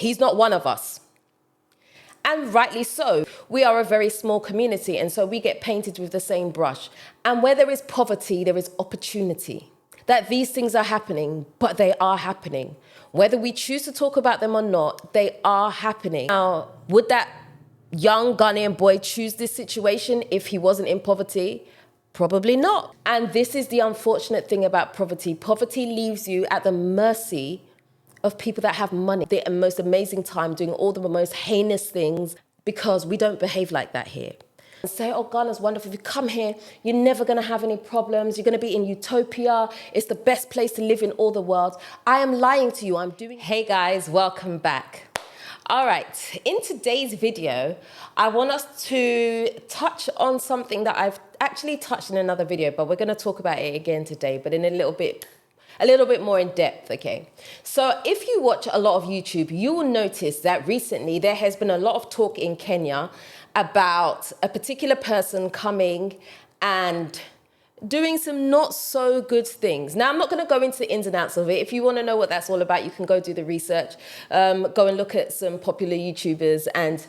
He's not one of us. And rightly so. We are a very small community, and so we get painted with the same brush. And where there is poverty, there is opportunity. That these things are happening, but they are happening. Whether we choose to talk about them or not, they are happening. Now, would that young Ghanaian boy choose this situation if he wasn't in poverty? Probably not. And this is the unfortunate thing about poverty. Poverty leaves you at the mercy of people that have money. The most amazing time doing all the most heinous things because we don't behave like that here. And say, oh, Ghana's wonderful. If you come here, you're never going to have any problems. You're going to be in utopia. It's the best place to live in all the world. I am lying to you. Hey guys, welcome back. All right, in today's video, I want us to touch on something that I've actually touched in another video, but we're going to talk about it again today, but in a little bit more in depth, okay? So if you watch a lot of YouTube, you will notice that recently there has been a lot of talk in Kenya about a particular person coming and doing some not so good things. Now, I'm not going to go into the ins and outs of it. If you want to know what that's all about, you can go do the research, go and look at some popular YouTubers, and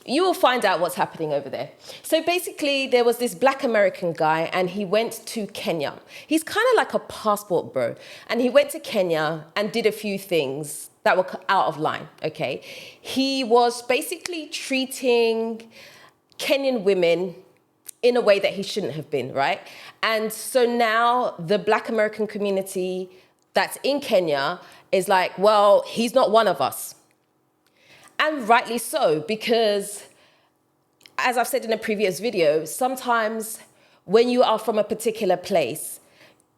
you will find out what's happening over there. So basically, there was this black American guy, and he went to Kenya. He's kind of like a passport bro. And he went to Kenya and did a few things that were out of line, okay? He was basically treating Kenyan women in a way that he shouldn't have been, right? And so now the black American community that's in Kenya is like, well, he's not one of us. And rightly so, because as I've said in a previous video, sometimes when you are from a particular place,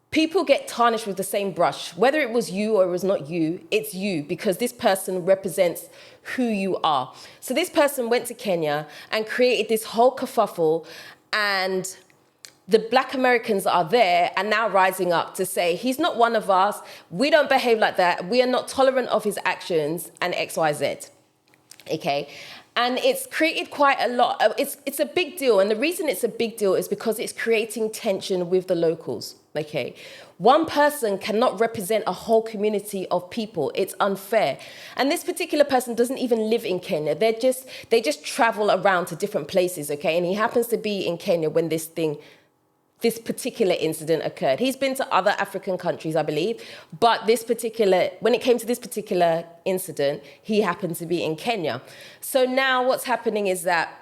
people get tarnished with the same brush. Whether it was you or it was not you, it's you, because this person represents who you are. So this person went to Kenya and created this whole kerfuffle, and the black Americans are there and now rising up to say, he's not one of us, we don't behave like that, we are not tolerant of his actions, and X, Y, Z. Okay, and it's created quite a lot. It's a big deal, and the reason it's a big deal is because it's creating tension with the locals. Okay, one person cannot represent a whole community of people. It's unfair. And this particular person doesn't even live in Kenya. They just travel around to different places. Okay, and he happens to be in Kenya when this particular incident occurred. He's been to other African countries, I believe, but when it came to this particular incident, he happened to be in Kenya. So now what's happening is that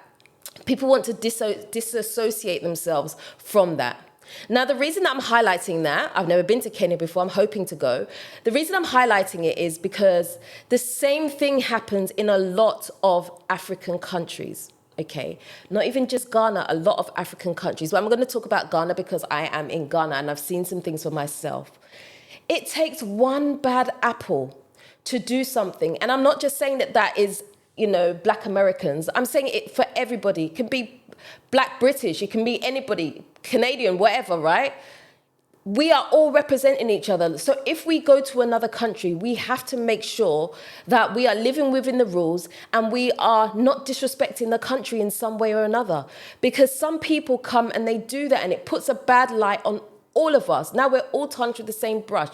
people want to disassociate themselves from that. Now, the reason I'm highlighting that, I've never been to Kenya before, I'm hoping to go. The reason I'm highlighting it is because the same thing happens in a lot of African countries. Okay, not even just Ghana, a lot of African countries. But I'm going to talk about Ghana because I am in Ghana and I've seen some things for myself. It takes one bad apple to do something. And I'm not just saying that is, black Americans. I'm saying it for everybody. It can be black British, it can be anybody, Canadian, whatever, right? We are all representing each other. So if we go to another country, we have to make sure that we are living within the rules and we are not disrespecting the country in some way or another. Because some people come and they do that and it puts a bad light on all of us. Now we're all tarnished with the same brush.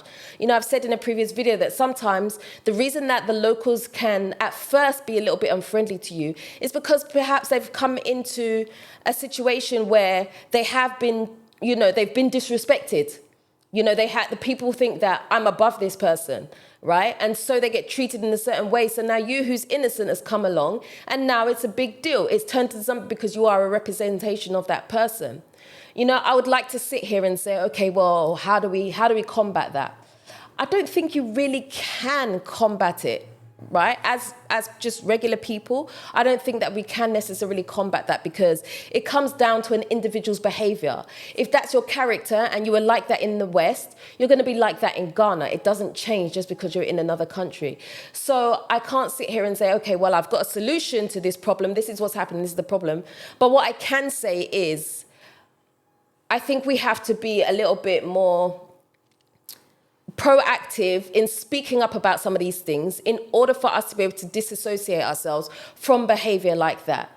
I've said in a previous video that sometimes the reason that the locals can at first be a little bit unfriendly to you is because perhaps they've come into a situation where they have been they've been disrespected. The people think that I'm above this person, right? And so they get treated in a certain way. So now you who's innocent has come along and now it's a big deal. It's turned to something because you are a representation of that person. I would like to sit here and say, okay, well, how do we combat that? I don't think you really can combat it, right? As just regular people, I don't think that we can necessarily combat that because it comes down to an individual's behavior. If that's your character and you were like that in the West, you're going to be like that in Ghana. It doesn't change just because you're in another country. So I can't sit here and say, okay, well, I've got a solution to this problem. This is what's happening. This is the problem. But what I can say is, I think we have to be a little bit more proactive in speaking up about some of these things in order for us to be able to disassociate ourselves from behavior like that.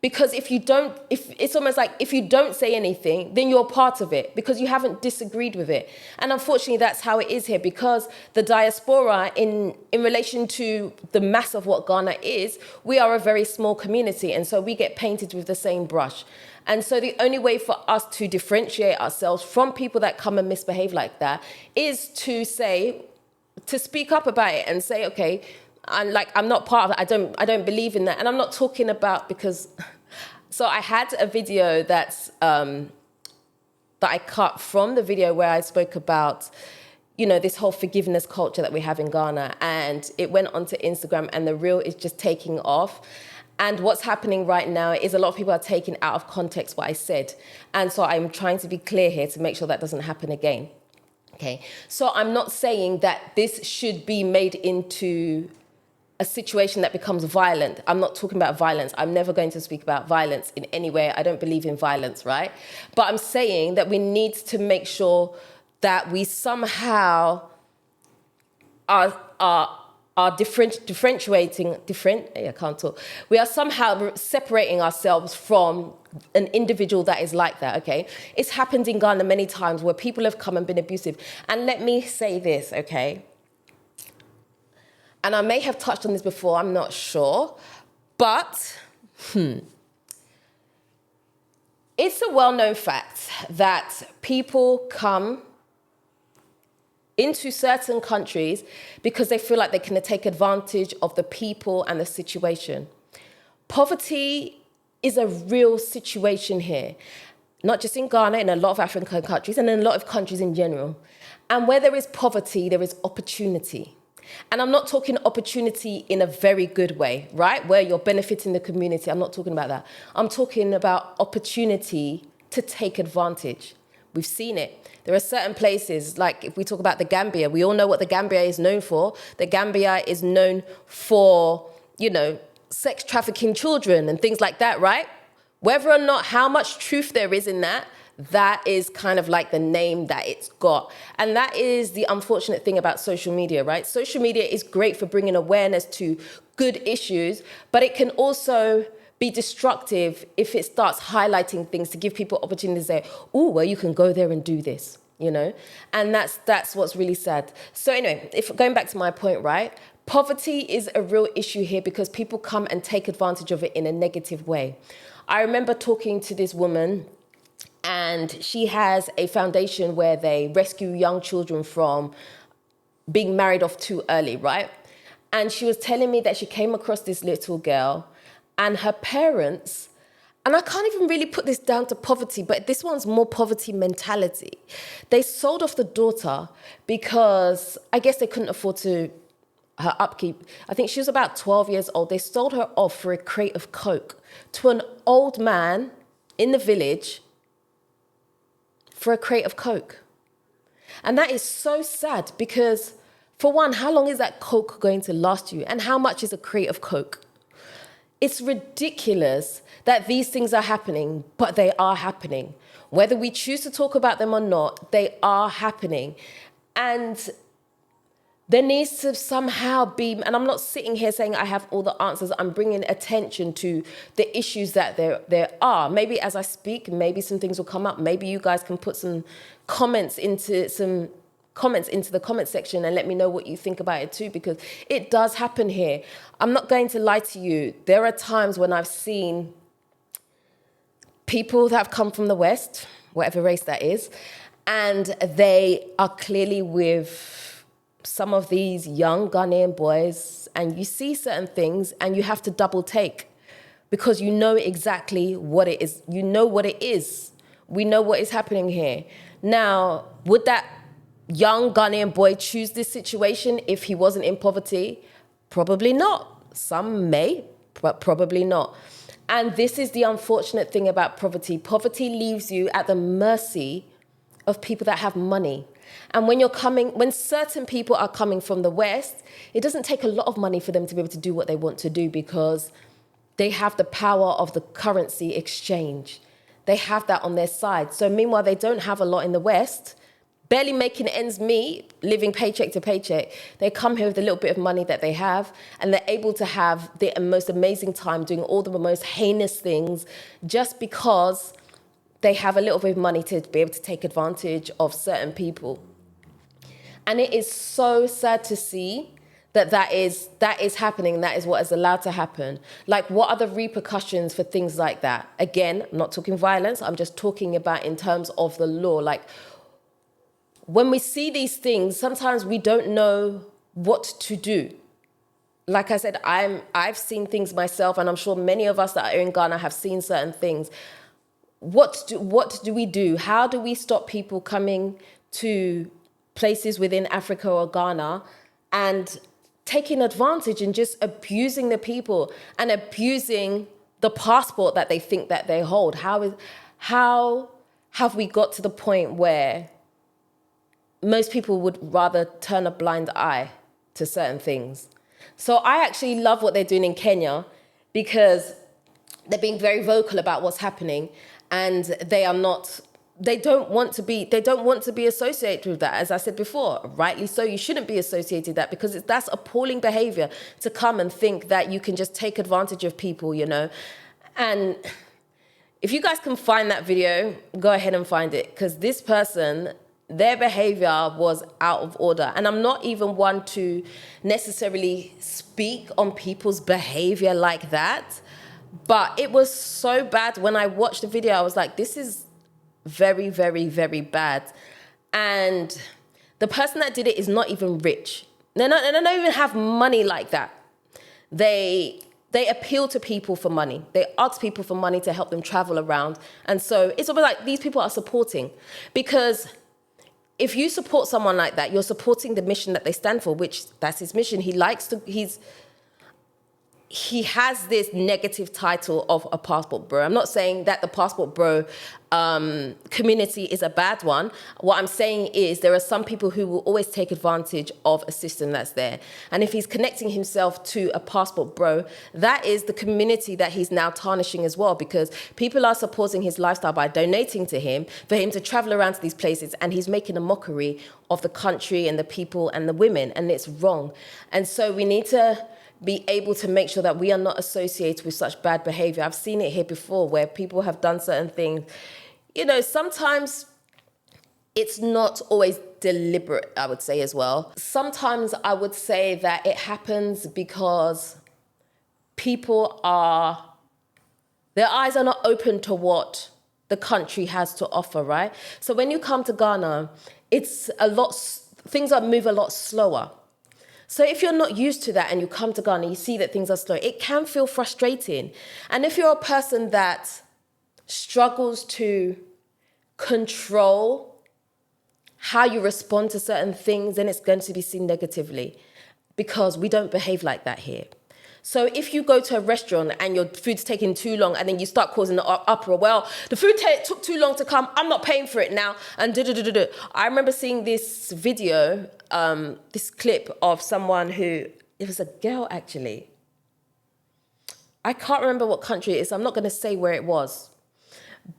Because if it's almost like if you don't say anything, then you're part of it because you haven't disagreed with it. And unfortunately, that's how it is here, because the diaspora in relation to the mass of what Ghana is, we are a very small community. And so we get painted with the same brush. And so the only way for us to differentiate ourselves from people that come and misbehave like that is to speak up about it and say, okay, I'm not part of it. I don't believe in that. And I'm not talking about because, so I had a video that I cut from the video where I spoke about, this whole forgiveness culture that we have in Ghana, and it went onto Instagram and the reel is just taking off. And what's happening right now is a lot of people are taking out of context what I said. And so I'm trying to be clear here to make sure that doesn't happen again. Okay. So I'm not saying that this should be made into a situation that becomes violent. I'm not talking about violence. I'm never going to speak about violence in any way. I don't believe in violence, right? But I'm saying that we need to make sure that we somehow we are somehow separating ourselves from an individual that is like that, okay? It's happened in Ghana many times where people have come and been abusive. And let me say this, okay? And I may have touched on this before, I'm not sure, but it's a well-known fact that people come into certain countries because they feel like they can take advantage of the people and the situation. Poverty is a real situation here, not just in Ghana, in a lot of African countries and in a lot of countries in general. And where there is poverty, there is opportunity. And I'm not talking opportunity in a very good way, right? Where you're benefiting the community. I'm not talking about that. I'm talking about opportunity to take advantage. We've seen it. There are certain places, like if we talk about the Gambia, we all know what the Gambia is known for. The Gambia is known for, sex trafficking children and things like that, right? Whether or not how much truth there is in that, that is kind of like the name that it's got. And that is the unfortunate thing about social media, right? Social media is great for bringing awareness to good issues, but it can also be destructive if it starts highlighting things to give people opportunity to say, oh, well, you can go there and do this, And that's what's really sad. So anyway, going back to my point, right? Poverty is a real issue here because people come and take advantage of it in a negative way. I remember talking to this woman, and she has a foundation where they rescue young children from being married off too early, right? And she was telling me that she came across this little girl and her parents, and I can't even really put this down to poverty, but this one's more poverty mentality. They sold off the daughter because I guess they couldn't afford her upkeep. I think she was about 12 years old. They sold her off for a crate of Coke to an old man in the village for a crate of Coke. And that is so sad because, for one, how long is that Coke going to last you? And how much is a crate of Coke? It's ridiculous that these things are happening, but they are happening. Whether we choose to talk about them or not, they are happening. And there needs to somehow be, and I'm not sitting here saying I have all the answers, I'm bringing attention to the issues that there are. Maybe as I speak, maybe some things will come up. Maybe you guys can put some comments into the comment section and let me know what you think about it too, because it does happen here. I'm not going to lie to you. There are times when I've seen people that have come from the West, whatever race that is, and they are clearly with some of these young Ghanaian boys, and you see certain things and you have to double take because you know exactly what it is. You know what it is. We know what is happening here. Now, would that young Ghanaian boy choose this situation if he wasn't in poverty? Probably not. Some may, but probably not. And this is the unfortunate thing about poverty. Poverty leaves you at the mercy of people that have money. And when certain people are coming from the West, it doesn't take a lot of money for them to be able to do what they want to do because they have the power of the currency exchange. They have that on their side. So meanwhile, they don't have a lot in the West, barely making ends meet, living paycheck to paycheck. They come here with a little bit of money that they have, and they're able to have the most amazing time doing all the most heinous things just because they have a little bit of money to be able to take advantage of certain people. And it is so sad to see that is happening. That is what is allowed to happen. Like, what are the repercussions for things like that? Again, I'm not talking violence. I'm just talking about in terms of the law. Like, when we see these things, sometimes we don't know what to do. Like I said, I've seen things myself, and I'm sure many of us that are in Ghana have seen certain things. What do we do? How do we stop people coming to places within Africa or Ghana and taking advantage and just abusing the people and abusing the passport that they think that they hold? How have we got to the point where most people would rather turn a blind eye to certain things? So I actually love what they're doing in Kenya, because they're being very vocal about what's happening, and they don't want to be associated with that. As I said before, rightly so, you shouldn't be associated with that, because that's appalling behavior to come and think that you can just take advantage of people, you know. And if you guys can find that video, go ahead and find it, because this person, their behavior was out of order. And I'm not even one to necessarily speak on people's behavior like that, but it was so bad. When I watched the video, I was like, this is very, very, very bad. And the person that did it is not even rich. They don't even have money like that. They appeal to people for money. They ask people for money to help them travel around. And so it's almost like these people are supporting, because if you support someone like that, you're supporting the mission that they stand for, which that's his mission. He has this negative title of a passport bro. I'm not saying that the passport bro community is a bad one. What I'm saying is there are some people who will always take advantage of a system that's there. And if he's connecting himself to a passport bro, that is the community that he's now tarnishing as well, because people are supporting his lifestyle by donating to him for him to travel around to these places, and he's making a mockery of the country and the people and the women, and it's wrong. And so we need to be able to make sure that we are not associated with such bad behavior. I've seen it here before where people have done certain things. You know, sometimes it's not always deliberate, I would say as well. Sometimes I would say that it happens because their eyes are not open to what the country has to offer, right? So when you come to Ghana, things move a lot slower. So if you're not used to that and you come to Ghana, you see that things are slow, it can feel frustrating. And if you're a person that struggles to control how you respond to certain things, then it's going to be seen negatively, because we don't behave like that here. So if you go to a restaurant and your food's taking too long, and then you start causing an uproar, well, the food took too long to come, I'm not paying for it now, and da-da-da-da-da. I remember seeing this video, this clip of someone it was a girl actually. I can't remember what country it is, so I'm not going to say where it was.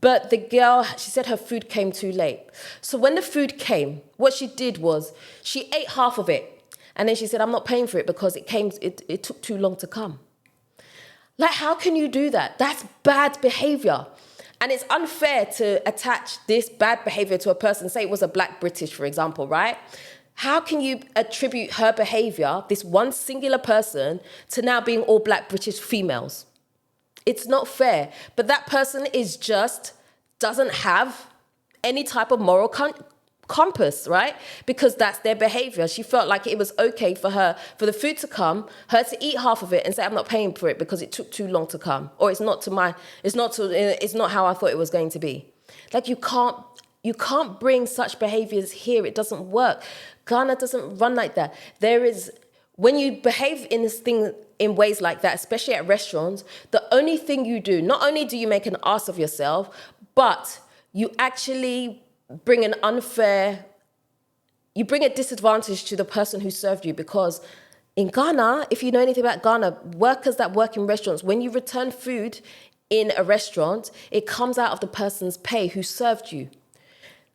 But the girl, she said her food came too late. So when the food came, what she did was she ate half of it. And then she said, I'm not paying for it because it took too long to come. Like, how can you do that? That's bad behavior. And it's unfair to attach this bad behavior to a person. Say it was a Black British, for example, right? How can you attribute her behavior, this one singular person, to now being all Black British females? It's not fair. But that person doesn't have any type of moral compass, right? Because that's their behavior. She felt like it was okay for the food to come, her to eat half of it and say, I'm not paying for it because it took too long to come, or it's not how I thought it was going to be. Like, you can't bring such behaviors here. It doesn't work. Ghana doesn't run like that. When you behave in this thing in ways like that, especially at restaurants, the only thing you do, not only do you make an ass of yourself, but you actually bring a disadvantage to the person who served you. Because in Ghana, if you know anything about Ghana, workers that work in restaurants, when you return food in a restaurant, it comes out of the person's pay who served you.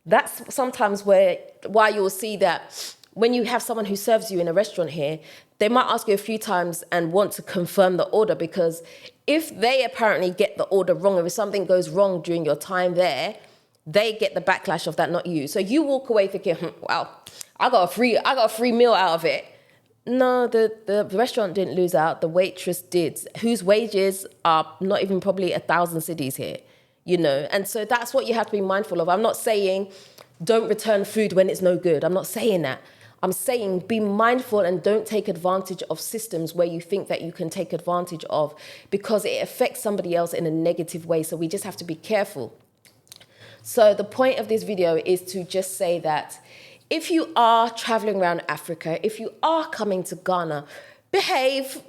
That's sometimes why you'll see that when you have someone who serves you in a restaurant here, they might ask you a few times and want to confirm the order, because if they apparently get the order wrong, or if something goes wrong during your time there, they get the backlash of that, not you. So you walk away thinking, wow, I got a free meal out of it. No, the restaurant didn't lose out. The waitress did, whose wages are not even probably 1,000 cedis here, you know. And so that's what you have to be mindful of. I'm not saying don't return food when it's no good. I'm not saying that. I'm saying be mindful and don't take advantage of systems where you think that you can take advantage of, because it affects somebody else in a negative way. So we just have to be careful. So the point of this video is to just say that if you are traveling around Africa, if you are coming to Ghana, behave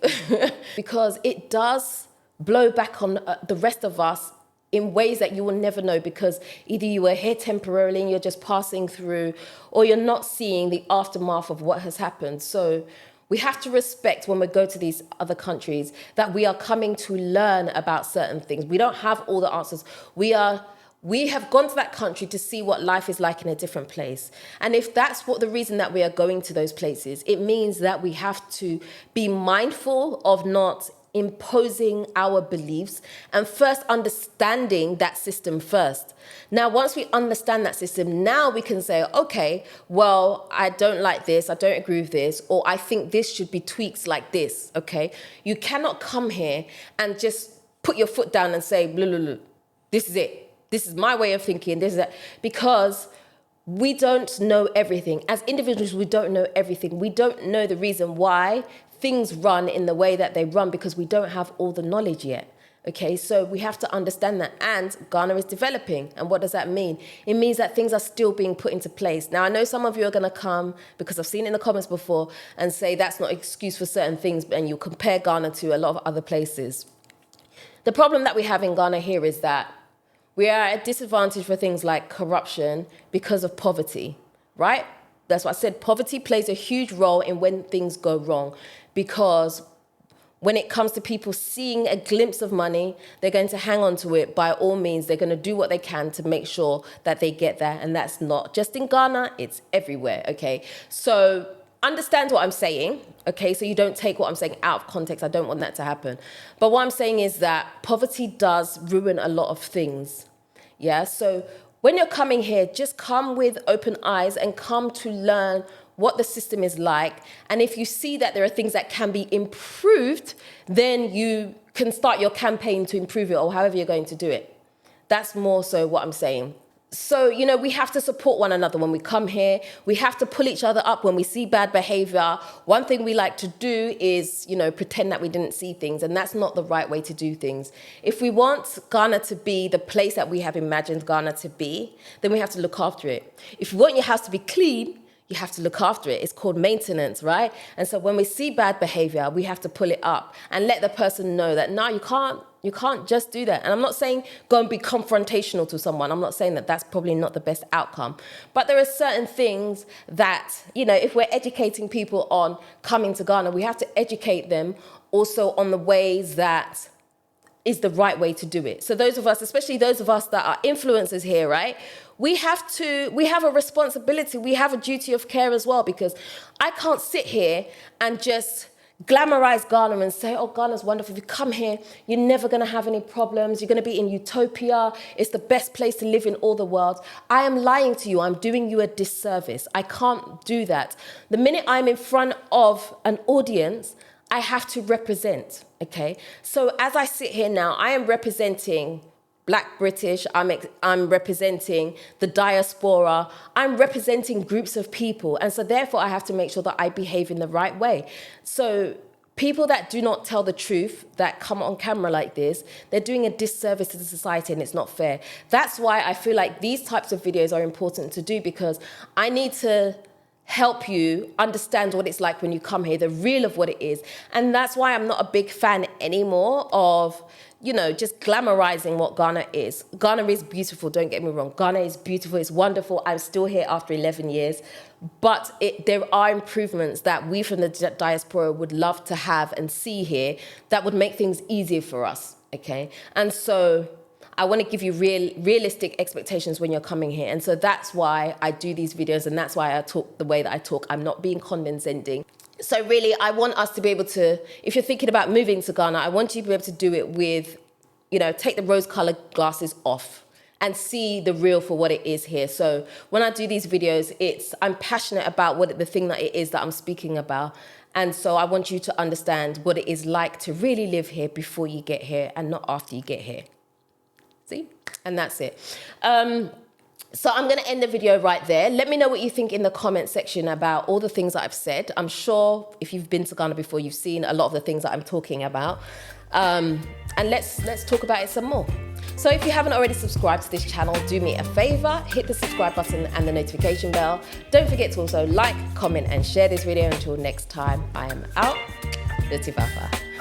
because it does blow back on the rest of us in ways that you will never know, because either you were here temporarily and you're just passing through, or you're not seeing the aftermath of what has happened. So we have to respect when we go to these other countries that we are coming to learn about certain things. We don't have all the answers. We have gone to that country to see what life is like in a different place. And if that's the reason that we are going to those places, it means that we have to be mindful of not imposing our beliefs and first understanding that system first. Now, once we understand that system, now we can say, okay, well, I don't like this, I don't agree with this, or I think this should be tweaked like this, okay? You cannot come here and just put your foot down and say, blah, blah, blah, this is it. This is my way of thinking, this is that, because we don't know everything. As individuals, we don't know everything. We don't know the reason why things run in the way that they run, because we don't have all the knowledge yet. Okay, so we have to understand that. And Ghana is developing. And what does that mean? It means that things are still being put into place. Now, I know some of you are going to come, because I've seen it in the comments before, and say that's not an excuse for certain things, and you compare Ghana to a lot of other places. The problem that we have in Ghana here is that we are at a disadvantage for things like corruption because of poverty, right? That's what I said. Poverty plays a huge role in when things go wrong, because when it comes to people seeing a glimpse of money, they're going to hang on to it by all means. They're going to do what they can to make sure that they get that. And that's not just in Ghana, it's everywhere, okay? So understand what I'm saying, okay? So you don't take what I'm saying out of context. I don't want that to happen. But what I'm saying is that poverty does ruin a lot of things, yeah? So when you're coming here, just come with open eyes and come to learn what the system is like. And if you see that there are things that can be improved, then you can start your campaign to improve it, or however you're going to do it. That's more so what I'm saying. So, you know, we have to support one another when we come here. We have to pull each other up when we see bad behavior. One thing we like to do is, you know, pretend that we didn't see things, and that's not the right way to do things. If we want Ghana to be the place that we have imagined Ghana to be, then we have to look after it. If you want your house to be clean, you have to look after it. It's called maintenance, right? And so when we see bad behavior, we have to pull it up and let the person know that, no, you can't just do that. And I'm not saying go and be confrontational to someone. I'm not saying that that's probably not the best outcome. But there are certain things that, you know, if we're educating people on coming to Ghana, we have to educate them also on the ways that is the right way to do it. So those of us, especially those of us that are influencers here, right? We have a responsibility. We have a duty of care as well, because I can't sit here and just glamorize Ghana and say, oh, Ghana's wonderful. If you come here, you're never going to have any problems. You're going to be in utopia. It's the best place to live in all the world. I am lying to you. I'm doing you a disservice. I can't do that. The minute I'm in front of an audience, I have to represent, okay? So as I sit here now, I am representing Black British, I'm representing the diaspora, I'm representing groups of people. And so therefore I have to make sure that I behave in the right way. So people that do not tell the truth, that come on camera like this, they're doing a disservice to the society, and it's not fair. That's why I feel like these types of videos are important to do, because I need to help you understand what it's like when you come here, the real of what it is. And that's why I'm not a big fan anymore of, you know, just glamorizing what Ghana is. Ghana is beautiful, don't get me wrong. Ghana is beautiful, it's wonderful. I'm still here after 11 years. But there are improvements that we from the diaspora would love to have and see here that would make things easier for us, okay? And so I want to give you realistic expectations when you're coming here. And so that's why I do these videos, and that's why I talk the way that I talk. I'm not being condescending. So really, I want us to be able to, if you're thinking about moving to Ghana, I want you to be able to do it with, you know, take the rose-colored glasses off and see the real for what it is here. So when I do these videos, I'm passionate about the thing that it is that I'm speaking about. And so I want you to understand what it is like to really live here before you get here and not after you get here. See? And that's it. So I'm going to end the video right there. Let me know what you think in the comment section about all the things that I've said. I'm sure if you've been to Ghana before, you've seen a lot of the things that I'm talking about. And let's talk about it some more. So if you haven't already subscribed to this channel, do me a favor, hit the subscribe button and the notification bell. Don't forget to also like, comment and share this video. Until next time, I am out. Nutifafa.